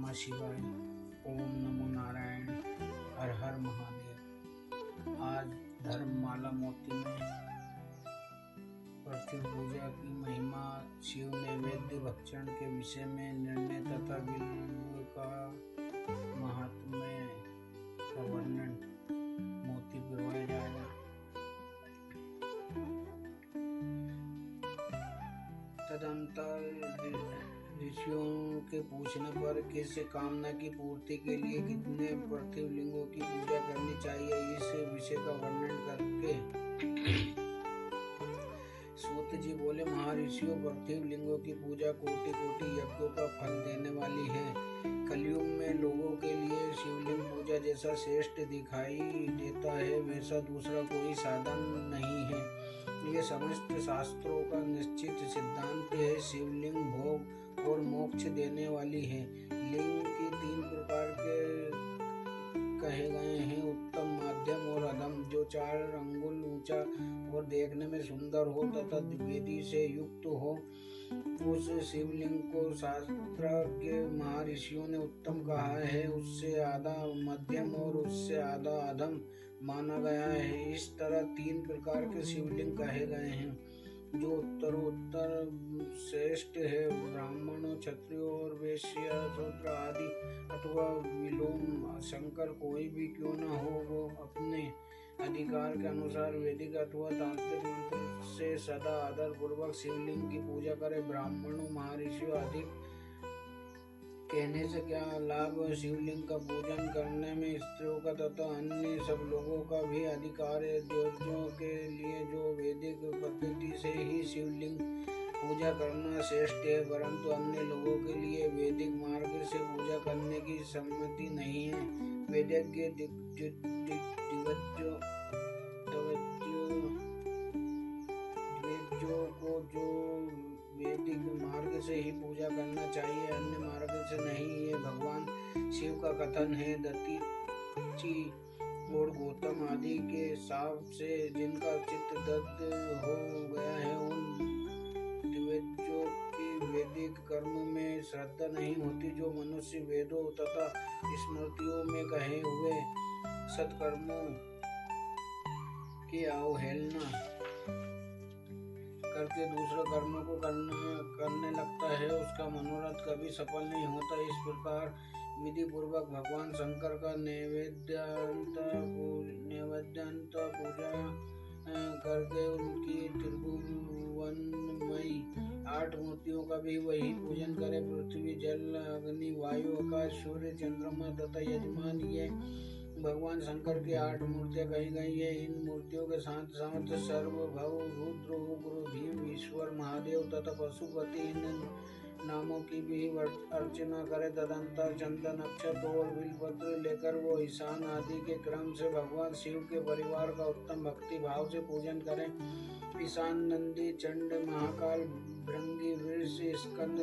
नमः शिवाय। ओम नमो नारायण। हर हर महादेव। आज धर्ममाला मोती में पृथ्वी पूजा की महिमा, शिव नैवेद्य भक्षण के विषय में निर्णय तथा बिल्व का महात्म्य का वर्णन मोती पिरोया जाएगा। तदंतर ऋषियों के पूछने पर किस कामना की पूर्ति के लिए कितने पार्थिव लिंगों की पूजा करनी चाहिए, इस विषय का वर्णन करके सूत जी बोले, महर्षियों, पार्थिव लिंगों की पूजा कोटि कोटि यज्ञों का फल देने वाली है। कलयुग में लोगों के लिए शिवलिंग पूजा जैसा श्रेष्ठ दिखाई देता है, वैसा दूसरा कोई साधन नहीं है। ये समस्त शास्त्रों का निश्चित सिद्धांत है। शिवलिंग भोग और मोक्ष देने वाली है। लिंग की 3 प्रकार के कहे गए हैं, उत्तम, मध्यम और अधम। जो 4 अंगुल ऊंचा और देखने में सुंदर हो तथा द्विवेदी से युक्त हो, उस शिवलिंग को शास्त्रज्ञ महर्षियों ने उत्तम कहा है। उससे आधा मध्यम और उससे आधा अधम माना गया है। इस तरह 3 प्रकार के शिवलिंग कहे गए हैं, जो उत्तरोत्तर श्रेष्ठ है। ब्राह्मणों, क्षत्रियों और वैश्य, शूद्र आदि अथवा विलोम शंकर कोई भी क्यों न हो, वो अपने अधिकार के अनुसार वैदिक अथवा तांत्रिक मंत्र से सदा आदर पूर्वक शिवलिंग की पूजा करे। ब्राह्मणों, महर्षियों आदि कहने से क्या लाभ? शिवलिंग का पूजन करने में स्त्रियों का तथा अन्य सब लोगों का भी अधिकार है। ज्योतियों के लिए जो वैदिक पद्धति से ही शिवलिंग पूजा करना श्रेष्ठ है, परंतु अन्य लोगों के लिए वैदिक मार्ग से पूजा करने की सम्मति नहीं है। वैदिक दिग्गजों को जो वैदिक मार्ग से ही पूजा करना चाहिए, अन्य मार्ग से नहीं। ये भगवान शिव का कथन है। दतीची और गौतम आदि के शाप से जिनका चित्त दग्ध हो गया है, उन दिग्गजों की वैदिक कर्म में श्रद्धा नहीं होती। जो मनुष्य वेदों तथा स्मृतियों में कहे हुए सत्कर्मों की अवहेलना करके दूसरे कर्मों को करने लगता है, उसका मनोरथ कभी सफल नहीं होता। इस प्रकार विधि पूर्वक भगवान शंकर का नैवेद्यंत पूजा करके उनकी त्रिभुवनमयी 8 मूर्तियों का भी वही पूजन करे। पृथ्वी, जल, अग्नि, वायु, आकाश, सूर्य, चंद्रमा तथा यजमान, ये भगवान शंकर की 8 मूर्तियां कही गई है। इन मूर्तियों के साथ साथ सर्वभव, रुद्र, उग्र, भीम, ईश्वर, महादेव तथा पशुपति, इन नामों की भी अर्चना करे। तदंतर चंदन, अक्षत और बिलपत्र लेकर वो ईशान आदि के क्रम से भगवान शिव के परिवार का उत्तम भक्ति भाव से पूजन करें। ईशान, नंदी, चंड, महाकाल, भृंगी, वृष, स्कंद,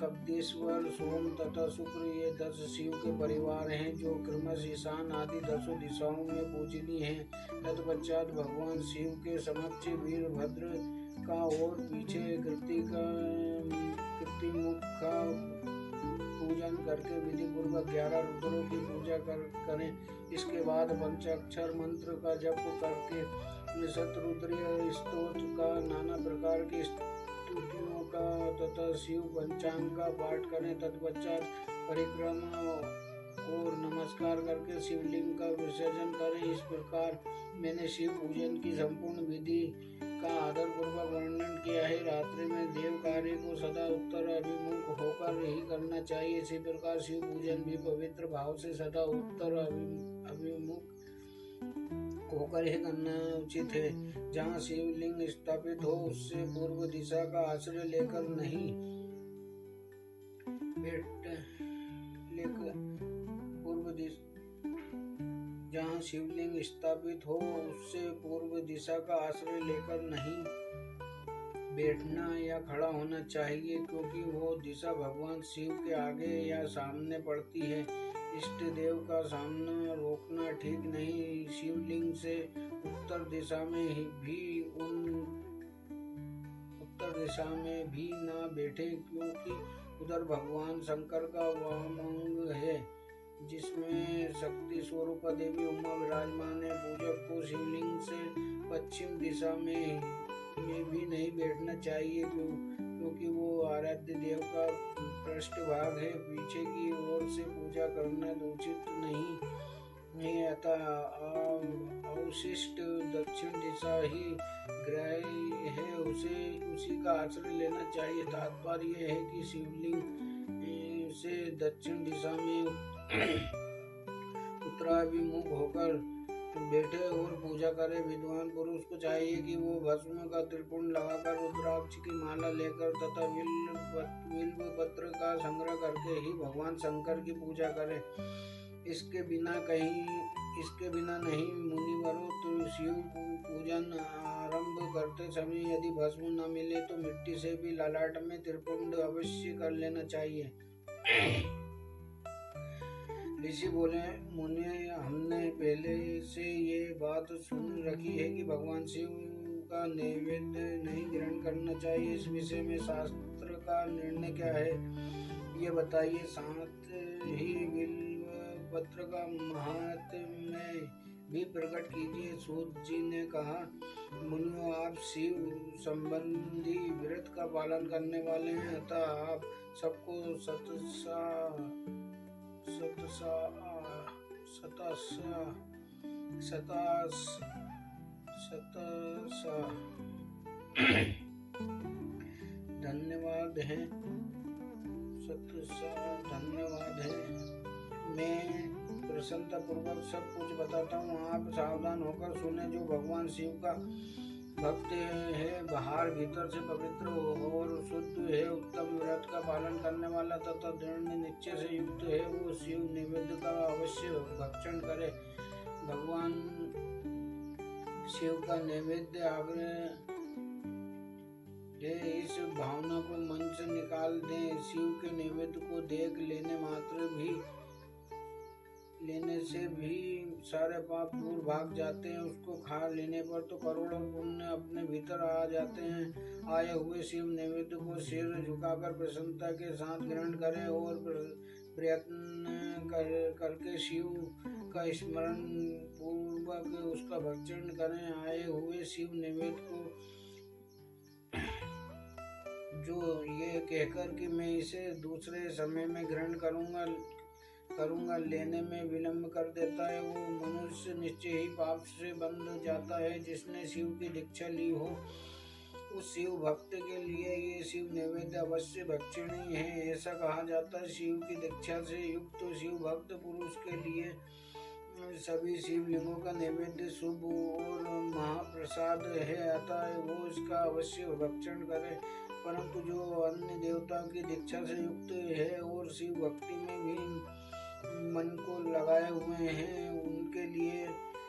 कपदेश्वर, सोम तथा शुक्र, ये 10 शिव के परिवार हैं, जो क्रमश ईशान आदि 10 दिशाओं में पूजनीय हैं। तत्पश्चात भगवान शिव के समक्ष वीरभद्र का और पीछे कृतिमुख का पूजन करके विधि पूर्वक 11 रुद्रों की पूजा करें। इसके बाद पंचाक्षर मंत्र का जप करके शतरुद्रीय स्तोत्र का, नाना प्रकार की स्तुतियों का तथा शिव पंचांग का पाठ करें। तत्पश्चात परिक्रमा और नमस्कार करके शिवलिंग का विसर्जन करें। इस प्रकार मैंने शिव पूजन की संपूर्ण विधि का आदर पूर्वक वर्णन किया है। रात्रि में देव कार्य को सदा उत्तर अभिमुख होकर ही करना चाहिए। इसी प्रकार शिव पूजन भी पवित्र भाव से सदा उत्तर अभिमुख होकर ही करना उचित है। जहाँ शिवलिंग स्थापित हो, उससे पूर्व दिशा का आश्रय लेकर नहीं जहाँ शिवलिंग स्थापित हो, उससे पूर्व दिशा का आश्रय लेकर नहीं बैठना या खड़ा होना चाहिए, क्योंकि वो दिशा भगवान शिव के आगे या सामने पड़ती है। इष्ट देव का सामना रोकना ठीक नहीं। शिवलिंग से उत्तर दिशा में भी ना बैठे, क्योंकि उधर भगवान शंकर का वामंग है जिसमें शक्ति स्वरूपा देवी उमा विराजमान है। पूजक को शिवलिंग से पश्चिम दिशा में भी नहीं बैठना चाहिए क्योंकि वो आराध्य देव का पृष्ठभाग है। पीछे की ओर से पूजा करना उचित नहीं आता। अवशिष्ट दक्षिण दिशा ही ग्राह्य है, उसी का आश्रय लेना चाहिए। तात्पर्य है कि शिवलिंग से दक्षिण दिशा में उत्तराभिमुख होकर बैठे और पूजा करे। विद्वान पुरुष को चाहिए कि वो भस्म का त्रिपुंड लगाकर रुद्राक्ष की माला लेकर तथा बिल्व पत्र का संग्रह करके ही भगवान शंकर की पूजा करे। इसके बिना नहीं। मुनिवरों तो शिव पूजन आरंभ करते समय यदि भस्म न मिले तो मिट्टी से भी ललाट में त्रिपुंड अवश्य कर लेना चाहिए। ऋषि बोले, मुनि, हमने पहले से ये बात सुन रखी है कि भगवान शिव का नैवेद्य नहीं ग्रहण करना चाहिए। इस विषय में शास्त्र का निर्णय क्या है, ये बताइए। साथ ही बिल्व पत्र का महात्म्य भी प्रकट कीजिए। सूत जी ने कहा, मुनियों, आप शिव संबंधी व्रत का पालन करने वाले हैं, अतः आप सबको धन्यवाद है। मैं प्रसन्नता पूर्वक सब कुछ बताता हूँ, आप सावधान होकर सुने। जो भगवान शिव का भक्त है, बाहर भीतर से पवित्र और शुद्ध है, उत्तम व्रत का पालन करने वाला तथा दृढ़ निश्चय से युक्त है, वो शिव नैवेद्य का अवश्य भक्षण करे। भगवान शिव का नैवेद्य आग्रह है, इस भावना को मन से निकाल दें। शिव के नैवेद्य को देख लेने से भी सारे पाप दूर भाग जाते हैं। उसको खा लेने पर तो करोड़ों पुण्य अपने भीतर आ जाते हैं। आए हुए शिव नैवेद्य को सिर झुकाकर प्रसन्नता के साथ ग्रहण करें और प्रयत्न करके शिव का स्मरण पूर्वक उसका भक्षण करें। आए हुए शिव नैवेद्य को जो ये कहकर कि मैं इसे दूसरे समय में ग्रहण करूँगा लेने में विलंब कर देता है, वो मनुष्य निश्चय ही पाप से बंध जाता है। जिसने शिव की दीक्षा ली हो, उस शिव भक्त के लिए ये शिव नैवेद्य अवश्य भक्षणीय है, ऐसा कहा जाता है। शिव की दीक्षा से युक्त शिव भक्त पुरुष के लिए सभी शिवलिंगों का नैवेद्य शुभ और महाप्रसाद है, अतः वो इसका अवश्य भक्षण करे। परंतु जो अन्य देवताओं की दीक्षा से युक्त है और शिव भक्ति में भी मन को लगाए हुए हैं, उनके लिए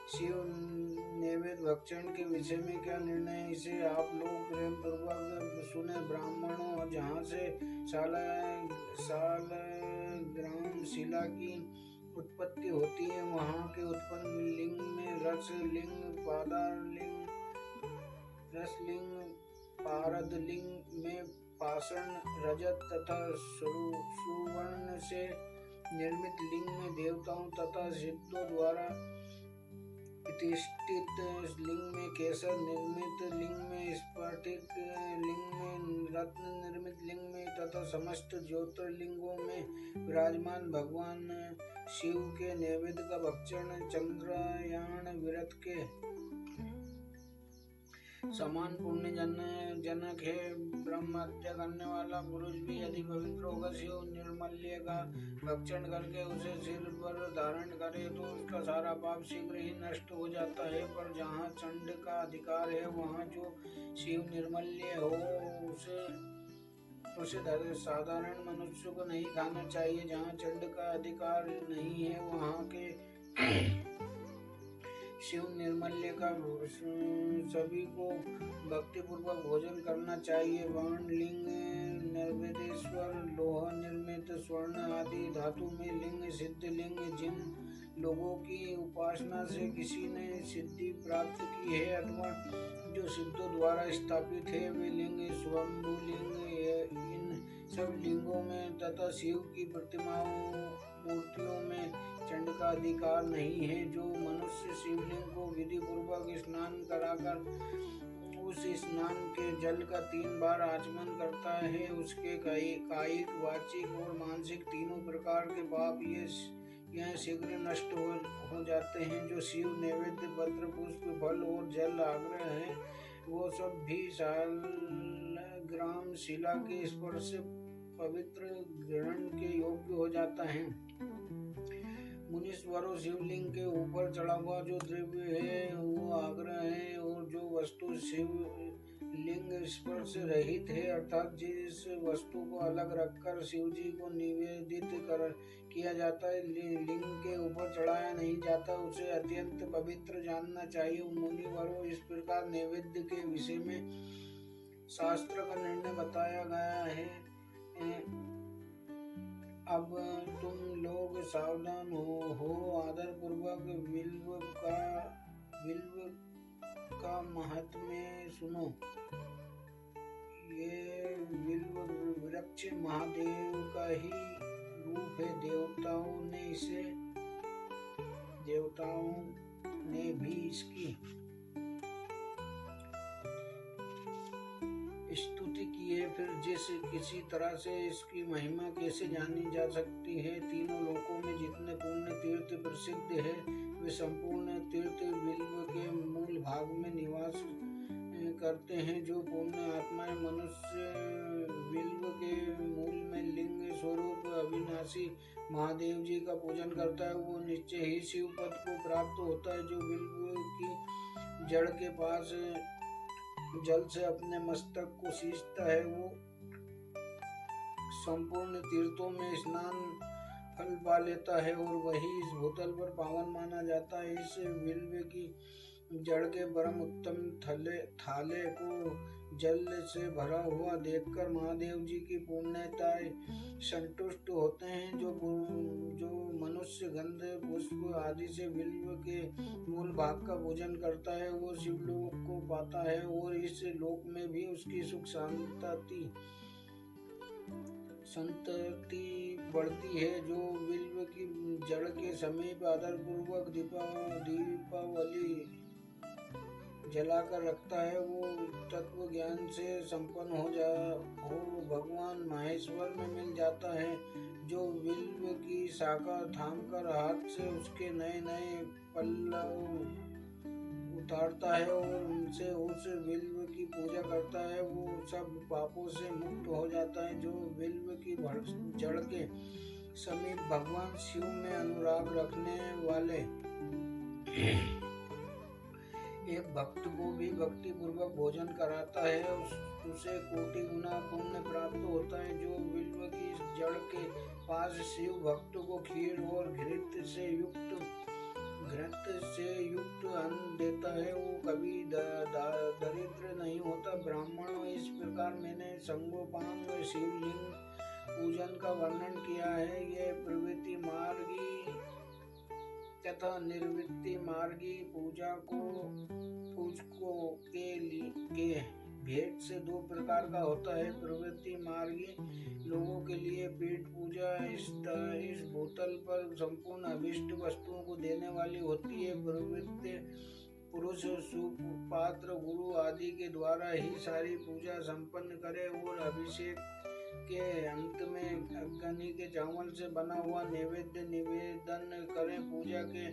शिव नैवेद्य भक्षण के विषय में क्या निर्णय है, इसे आप लोग प्रेम पूर्वक सुने। ब्राह्मणों, जहाँ से सालग्राम शिला की उत्पत्ति होती है, वहाँ के उत्पन्न लिंग में रसलिंग, पारद लिंग में पाषाण, रजत तथा सुवर्ण से निर्मित लिंग में देवताओं तथा सिद्धों द्वारा प्रतिष्ठित लिंग में केसर, निर्मित लिंग में स्फटिक, लिंग में रत्न, निर्मित लिंग में तथा समस्त ज्योतिर्लिंगों में विराजमान भगवान शिव के नैवेद्य का भक्षण चंद्रयान व्रत के समान पुण्य जनक है। ब्रह्महत्या करने वाला पुरुष भी यदि पवित्र होकर शिव निर्मल्य का भक्षण करके उसे सिर पर धारण करे तो उसका सारा पाप शीघ्र ही नष्ट हो जाता है। पर जहाँ चंड का अधिकार है, वहाँ जो शिव निर्मल्य हो उसे साधारण मनुष्य को नहीं खाना चाहिए। जहाँ चंड का अधिकार नहीं है, वहाँ के शिव निर्मल्य का सभी को भक्ति पूर्वक भोजन करना चाहिए। वर्ण लिंग, नैवेद्येश्वर, लोह निर्मित, स्वर्ण आदि धातु में लिंग, सिद्ध लिंग, जिन लोगों की उपासना से किसी ने सिद्धि प्राप्त की है अथवा जो सिद्धों द्वारा स्थापित है, वे लिंग स्वयंभू लिंग। इन सब लिंगों में तथा शिव की प्रतिमाओं मूर्तियों में चंड का अधिकार नहीं है। जो मनुष्य शिवलिंग को विधि पूर्वक स्नान कराकर उस स्नान के जल का 3 बार आचमन करता है, उसके कायिक, वाचिक और मानसिक तीनों प्रकार के पाप यह शीघ्र नष्ट हो जाते हैं। जो शिव नैवेद्य, पत्र, पुष्प, फल और जल आग्रह है, वो सब भी सालग्राम शिला के स्पर्श से पवित्र ग्रहण के योग्य हो जाता है। मुनीश्वरों, शिवलिंग के ऊपर चढ़ा हुआ जो द्रव्य है वो आग्रह है, और जो वस्तु शिवलिंग स्पर्श रहित है अर्थात जिस वस्तु को अलग रखकर शिव जी को निवेदित किया जाता है, लिंग के ऊपर चढ़ाया नहीं जाता, उसे अत्यंत पवित्र जानना चाहिए। मुनिवरों, इस प्रकार नैवेद्य के विषय में शास्त्र का निर्णय बताया गया है। अब तुम लोग सावधान हो आदर पूर्वक बिल्व का महात्म्य सुनो। ये बिल्व वृक्ष महादेव का ही रूप है। देवताओं ने भी इसकी स्तुति की है। फिर किसी तरह से इसकी महिमा कैसे जानी जा सकती है। तीनों लोकों में जितने पुण्य तीर्थ प्रसिद्ध है, वे संपूर्ण तीर्थ बिल्व के मूल भाग में निवास करते हैं। जो पुण्य आत्माएं मनुष्य बिल्व के मूल में लिंग स्वरूप अविनाशी महादेव जी का पूजन करता है, वो निश्चय ही शिव पद को प्राप्त होता है। जो बिल्व की जड़ के पास जल से अपने मस्तक को सींचता है, वो संपूर्ण तीर्थों में स्नान फल पा लेता है और वही इस भूतल पर पावन माना जाता है। इस बिल्व की जड़ के परम उत्तम थाले को जल से भरा हुआ देखकर महादेव जी की पुण्यताएं संतुष्ट होते हैं। जो मनुष्य गंध, पुष्प आदि से बिल्व के मूल भाग का पूजन करता है, वो शिवलोक को पाता है और इस लोक में भी उसकी सुख संतति बढ़ती है। जो बिल्व की जड़ के समीप आदर पूर्वक दीपावली जलाकर रखता है, वो तत्व ज्ञान से संपन्न हो भगवान माहेश्वर में मिल जाता है। जो बिल्व की शाखा थामकर हाथ से उसके नए नए पल्लव उतारता है और उनसे उस बिल्व की पूजा करता है, वो सब पापों से मुक्त हो जाता है। जो बिल्व की जड़ के समीप भगवान शिव में अनुराग रखने वाले एक भक्त को भी भक्ति पूर्वक भोजन कराता है, उसे कोटि गुना पुण्य प्राप्त होता है। जो बिल्व की जड़ के पास शिव भक्त को खीर और घृत से युक्त अन्न देता है, वो कभी दरिद्र नहीं होता। ब्राह्मणों, इस प्रकार मैंने संगोपांग शिवलिंग पूजन का वर्णन किया है। यह प्रवृत्ति मार्गी तथा निर्वृत्ति मार्गी पूजकों के भेद से 2 प्रकार का होता है। प्रवृत्ति मार्गी लोगों के लिए पीठ पूजा इस भूतल पर संपूर्ण अभिष्ट वस्तुओं को देने वाली होती है। प्रवृत्ति पुरुष सुपात्र गुरु आदि के द्वारा ही सारी पूजा संपन्न करे और अभिषेक के अंत में अग्नि के चावल से बना हुआ नैवेद्य निवेदन करें। पूजा के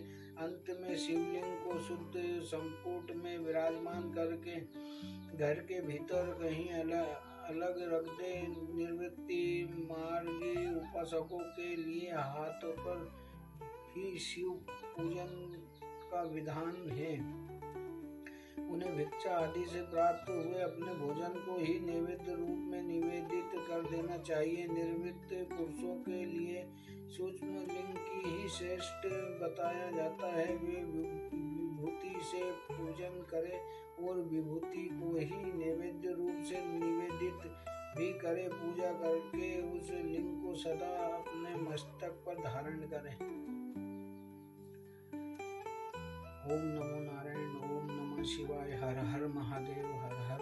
अंत में शिवलिंग को शुद्ध संपुट में विराजमान करके घर के भीतर कहीं अलग रख दे। निवृत्ति मार्गी उपासकों के लिए हाथ पर ही शिव पूजन का विधान है। उन्हें भिक्षा आदि से प्राप्त हुए अपने भोजन को ही नैवेद्य रूप में निवेदित कर देना चाहिए। निर्वृत्त पुरुषों के लिए सूक्ष्म लिंग की ही श्रेष्ठ बताया जाता है। वे विभूति से पूजन करें और विभूति को ही नैवेद्य रूप से निवेदित भी करें। पूजा करके उस लिंग को सदा अपने मस्तक पर धारण करें। ओम नमो नारायण, ओम नमः शिवाय, हर हर महादेव, हर हर